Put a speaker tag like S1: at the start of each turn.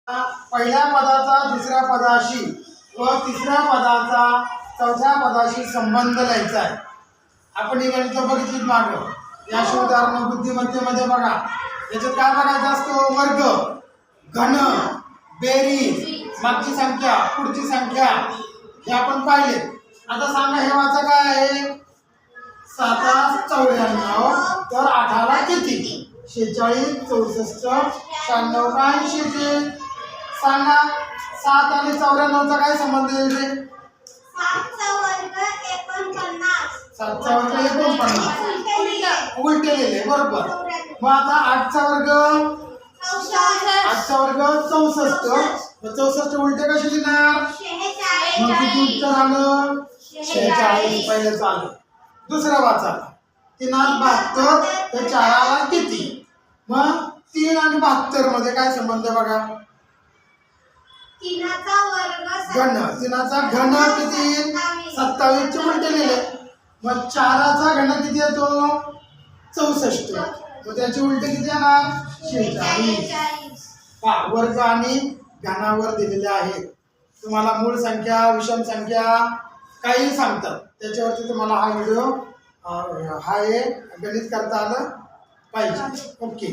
S1: पहिल्या पदाचा दुसऱ्या पदाशी व तिसऱ्या पदाचा चौथ्या पदाशी संबंध लिहायचा आहे. आपण ही गणित बघितलीत मागं. याशिवाय उदाहरण बुद्धिमत्तेमध्ये बघा, याच्यात काय बघायचं असतो? वर्ग, घन, बेरीज, मागची संख्या, पुढची संख्या हे आपण पाहिले. आता सांगा हे वाचा काय आहे? 7 94 तर 8ला किती? 46 64 96 80. सांगा 7 आणि 94 चा काय संबंध येईल रे?
S2: 7 चा वर्ग 49.
S1: 7 चा वर्ग 49 उलटे लिहिले बरोबर. मग आता 8 चा वर्ग 64. मग 64 उलटे कसे लिहिणार? मग किती उत्तर आलं? 46 पहिलं चालू. दुसरा वाचा 3 आणि 72 तर 4ला किती? मग 3 आणि 72 मध्ये काय संबंध बघा?
S2: 3चा वर्ग
S1: घन. 3चा घन किती? 27 चे उलटे लिहिले. मग 4चा घन किती येतो? 64. मग त्याचे उलटे किती येणार? 46. वर्ग आणि घनावर दिलेले आहेत. तुम्हाला मूळ संख्या, विषम संख्या काही सांगतात, त्याच्यावरती तुम्हाला हा व्हिडिओ हा एक गणित करता आलं पाहिजे. ओके.